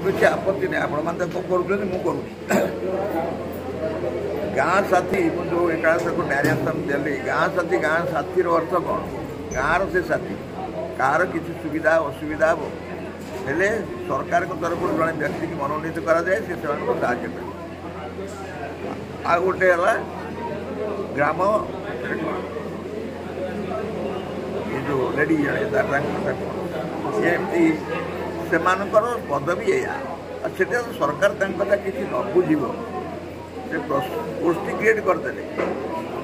କିଛି ଆପତ୍ତି ନାହିଁ। ଆପଣମାନେ ତ କରୁଛନ୍ତି, ମୁଁ କରୁନି। ଗାଁ ସାଥୀ ମୁଁ ଯେଉଁ ଏକାଶକୁ ନ୍ୟାରେସନ୍ ଦେଲି, ଗାଁ ସାଥୀର ଅର୍ଥ କ'ଣ? ଗାଁର ସେ ସାଥୀ, କାହାର କିଛି ସୁବିଧା ଅସୁବିଧା ହେବ ହେଲେ ସରକାରଙ୍କ ତରଫରୁ ଜଣେ ବ୍ୟକ୍ତିକି ମନୋନୀତ କରାଯାଏ, ସେ ସେମାନଙ୍କୁ ସାହାଯ୍ୟ କରିବ। ଆଉ ଗୋଟେ ହେଲା ଗ୍ରାମ ଏ ଯେଉଁ ଲେଡି ଜଣେ ତାଙ୍କ କଥା କ'ଣ ଏମିତି ସେମାନଙ୍କର ପଦବୀ ଏଇଆ। ଆଉ ସେଟା ସରକାର ତାଙ୍କ କଥା କିଛି ନ ବୁଝିବ, ସେ ପୋଷ୍ଟ କ୍ରିଏଟ୍ କରିଦେଲେ,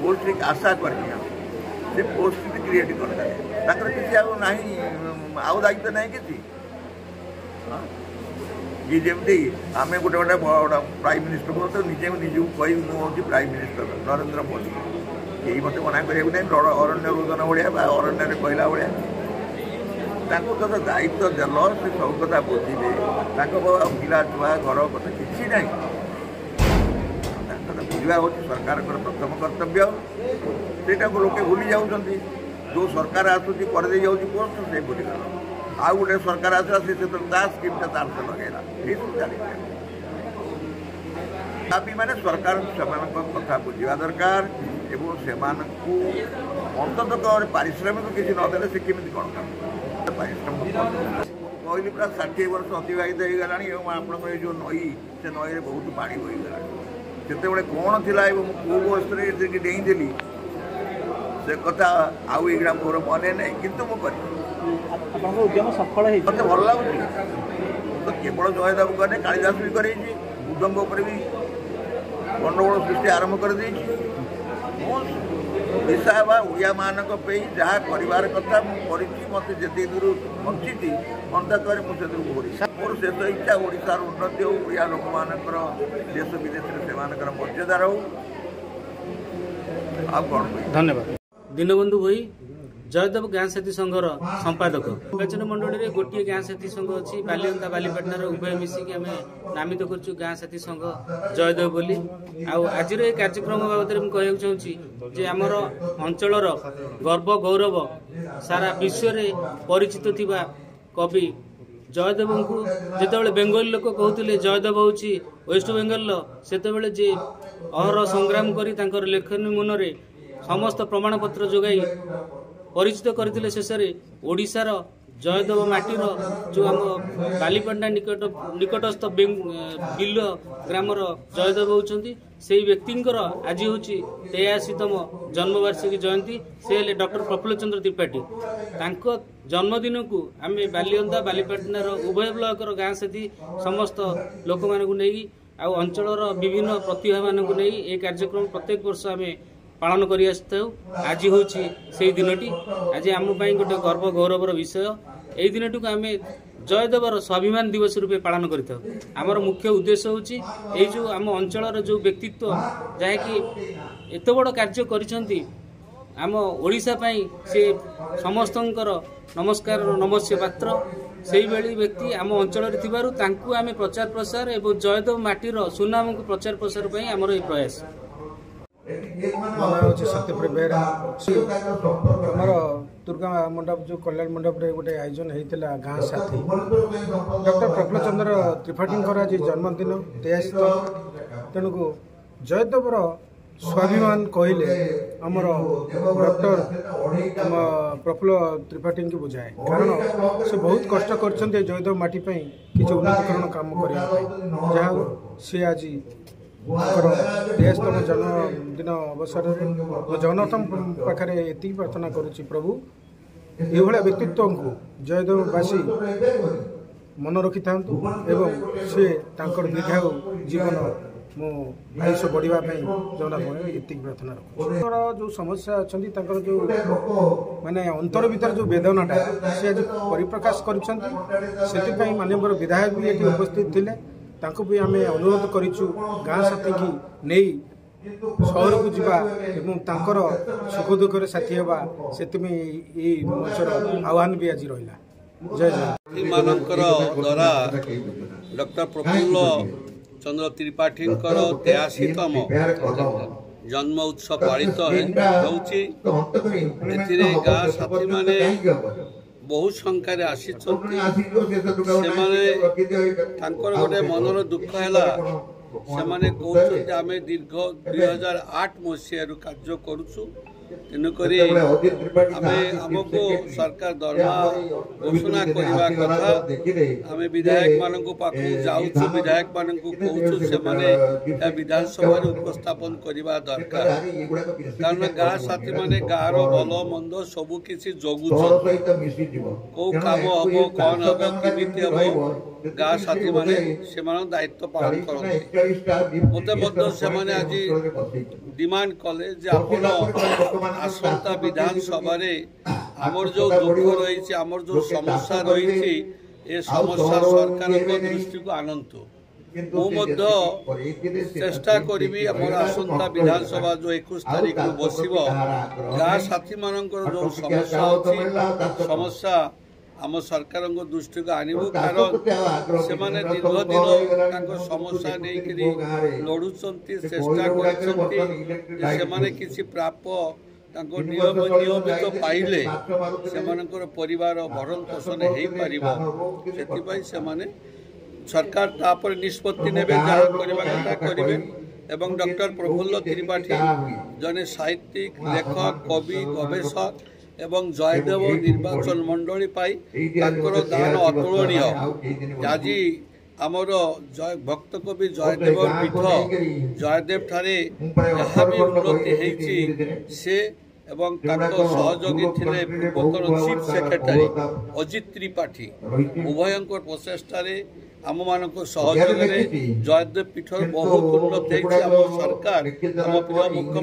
ପୋଷ୍ଟ ଆଶା କରିନିଅ, ସେ ପୋଷ୍ଟ କ୍ରିଏଟ୍ କରିଦେଲେ, ତାଙ୍କର କିଛି ଆଉ ନାହିଁ, ଆଉ ଦାୟିତ୍ୱ ନାହିଁ କିଛି। ये जमी आम गोटे गोटे प्राइम मिनिस्टर को निजे निजक कह मुझे प्राइम मिनिस्टर नरेंद्र मोदी यही मत मना करा नहीं अरण्य रोदन भाया अरण्य कहला भाया तो दायित्व देल से सब कथा बुझे पिला छुआ घर कथा कि ना बुझा हूँ सरकार प्रथम कर्तव्य सेटा को लोके भूली जाऊँगी जो सरकार आसूसी करदे जाऊँगी पोस्ट से भूलीगल आउ गोटे सरकार आसला से स्कीमटा तार से लगेगा ये सब चली मैंने सरकार से कथा बुझा दरकार एवं से अंततः पारिश्रमिक किसी नदेले से केमी कौन काम पारिश्रमिक कहली पूरा 60 वर्ष अतिबाहित हो गला आप जो नई से नई बहुत पानी बहीगला से कौन थी कौ बयस डेईदेली से कथा आउ ये मोर मन नहीं कितु उद्यम सफल मत भल लगुच तो केवल जयदेव कने कालिदास भी कर उदंग भी गंडगोल सृष्टि आरंभ कर दिशा ओडिया मानक जहाँ कर कथा मुझे मत जिते दूर बंची अंततः मुझे मोर शेष इच्छा ओडार उन्नति हो ओडिया लोक मानकर देश विदेश से मर्यादा रो धन्यवाद। दीनबंधु भई जयदेव गाँ साथी संघर संपादक निर्वाचन मंडल में गोटे गाँ साथी संघ अच्छी बालियंता बालीपाटनार उभय मिसिक आम नामित कर गाँ साथी संघ जयदेव बोली आज कार्यक्रम बाबद में कहना चाहूँगी आमर अंचलर गर्व गौरव सारा विश्व में परिचित थिबा कवि जयदेव को जिते बेंगली लोक कहते जयदेव हूँ वेस्ट बेंगल से अहर संग्राम कर लेखनी मुନରେ समस्त प्रमाणपत्र जोगाई परिचित करते शेष ओडिशार जयदेव माटीर जो आम बालीपाटना निकटस्थ बिल ग्रामर जयदेव होती से व्यक्ति आज हूँ 83तम जन्मवार्षिकी जयंती से डॉक्टर प्रफुल्ल चंद्र त्रिपाठी जन्मदिन को आम बालियंता बालीपाटनार उभय ब्लॉकर गाँ साथी समस्त लोक मानी अंचल विभिन्न प्रतिभा मानक नहीं ये कार्यक्रम प्रत्येक वर्ष आम पालन कर आज हूँ से दिनटी आज आम गोटे गर्व गौरवर विषय यही दिनटी को आम जयदेवर स्वाभिमान दिवस रूपे पालन कर मुख्य उद्देश्य हूँ जो आम अंचल जो व्यक्तित्व जहाँकि एत बड़ कार्य कर आम ओडिशा पई से समस्त नमस्कार नमस्य पात्र से व्यक्ति आम अंचल आम प्रचार प्रसार एवं जयदेव माटीर सुनाम को प्रचार प्रसार आमर ये प्रयास हूँ सत्यप्रिय बेहरा आमर दुर्गा मंडप जो कल्याण मंडप रे गोटे आयोजन होता गाँ साथी डॉक्टर प्रफुल्ल चंद्र त्रिपाठी आज जन्मदिन 83 तेणुक जयदेवर स्वाभिमान कहले आमर डॉक्टर प्रफुल्ल त्रिपाठी की बुझाए कारण से बहुत कष्ट कर जयदेव माटी किसी उन्नतीकरण काम करने जहाँ सी आज 83तम जन्मदिन अवसर में जगन्नाथ पाखे ये प्रार्थना करुच्ची प्रभु ये व्यक्तित्व को जयदेववासी मन रखि था सी दीर्घायु जीवन मो आयुष बढ़ापी जगन्नाथ ये प्रार्थना रखुर जो समस्या अच्छा जो माने अंतर भीतर जो वेदनाटा सी आज परिप्रकाश कर माननीय विधायक भी ये उपस्थित थे भी आम अनुरोध करूँ गाँ साथी की नहीं सहर को जीवा एवं तांकर सुख दुख साथी हवा से मंचर आह्वान भी आज रहा। जय जय द्वारा डॉक्टर प्रफुल्ल चंद्र त्रिपाठी 83तम जन्म उत्सव पालित होती गाँ साथी माने ବହୁ ସଂଖ୍ୟାରେ ଆସିଛନ୍ତି। ସେମାନେ ତାଙ୍କର ଗୋଟେ ମନର ଦୁଃଖ ହେଲା, ସେମାନେ କହୁଛନ୍ତି ଆମେ ଦୀର୍ଘ 2008 ମସିହାରୁ କାର୍ଯ୍ୟ କରୁଛୁ, ତେଣୁକରି ଆମକୁ ସରକାର ଦରମା ଘୋଷଣା କରିବା କଥା। ଆମେ ବିଧାୟକ ମାନଙ୍କ ପାଖକୁ ଯାଉଛୁ, ବିଧାୟକ ମାନଙ୍କୁ କହୁଛୁ ସେମାନେ ବିଧାନସଭାରେ ଉପସ୍ଥାପନ କରିବା ଦରକାର, କାରଣ ଗାଁ ସାଥୀ ମାନେ ଗାଁର ଭଲ ମନ୍ଦ ସବୁ କିଛି ଜଗୁଛନ୍ତି। କୋଉ କାମ ହବ, କଣ ହବ, କେମିତି ହବ, ଗାଁ ସାଥୀ ମାନେ ସେମାନଙ୍କ ଦାୟିତ୍ୱ ପାଳନ କରନ୍ତି। ମତେ ମଧ୍ୟ ସେମାନେ ଆଜି ଡିମାଣ୍ଡ କଲେ ଯେ ଆପଣ ଆସନ୍ତା ବିଧାନସଭାରେ ଆମର ଯୋଉ ଦୁଃଖ ରହିଛି, ଆମର ଯୋଉ ସମସ୍ୟା ରହିଛି, ଏ ସମସ୍ୟା ସରକାରଙ୍କ ଦୃଷ୍ଟିକୁ ଆଣନ୍ତୁ। ମୁଁ ମଧ୍ୟ ଚେଷ୍ଟା କରିବି ଆମର ଆସନ୍ତା ବିଧାନସଭା ଯୋଉ 21 ତାରିଖରୁ ବସିବ, ଗାଁ ସାଥୀ ମାନଙ୍କର ଯୋଉ ସମସ୍ୟା ଅଛି, ସମସ୍ୟା ଆମ ସରକାରଙ୍କ ଦୃଷ୍ଟିକୁ ଆଣିବୁ, କାରଣ ସେମାନେ ଦୀର୍ଘ ଦିନ ତାଙ୍କ ସମସ୍ୟା ନେଇକରି ଲଢୁଛନ୍ତି, ଚେଷ୍ଟା କରୁଛନ୍ତି ଯେ ସେମାନେ କିଛି ପ୍ରାପ୍ୟ ତାଙ୍କ ନିୟମିତ ପାଇଲେ ସେମାନଙ୍କର ପରିବାର ଭରଣ ପୋଷଣ ହେଇପାରିବ। ସେଥିପାଇଁ ସେମାନେ ସରକାର ତାପରେ ନିଷ୍ପତ୍ତି ନେବେ, ଯାହା କରିବା କଥା କରିବେ। ଏବଂ ଡକ୍ଟର ପ୍ରଫୁଲ୍ଲ ତ୍ରିପାଠୀ ଜଣେ ସାହିତ୍ୟିକ, ଲେଖକ, କବି, ଗବେଷକ ଏବଂ ଜୟଦେବ ନିର୍ବାଚନ ମଣ୍ଡଳୀ ପାଇଁ ତାଙ୍କର ଦାନ ଅତୁଳନୀୟ। ଆଜି ଆମର ଭକ୍ତ କବି ଜୟଦେବ ପୀଠ ଜୟଦେବ ଠାରେ ଯାହା ବି ଉନ୍ନତି ହେଇଛି, ସେ ଏବଂ ତାଙ୍କ ସହଯୋଗୀ ଥିଲେ ପୂର୍ବତନ ଚିଫ ସେକ୍ରେଟାରୀ ଅଜିତ ତ୍ରିପାଠୀ, ଉଭୟଙ୍କ ପ୍ରଚେଷ୍ଟାରେ ଆମମାନଙ୍କ ସହଯୋଗରେ ଜୟଦେବ ପୀଠର ବହୁତ ଉନ୍ନତି ହେଇଛି। ଆମ ସରକାର, ଆମ ପ୍ରିୟ ମୁଖ୍ୟମନ୍ତ୍ରୀ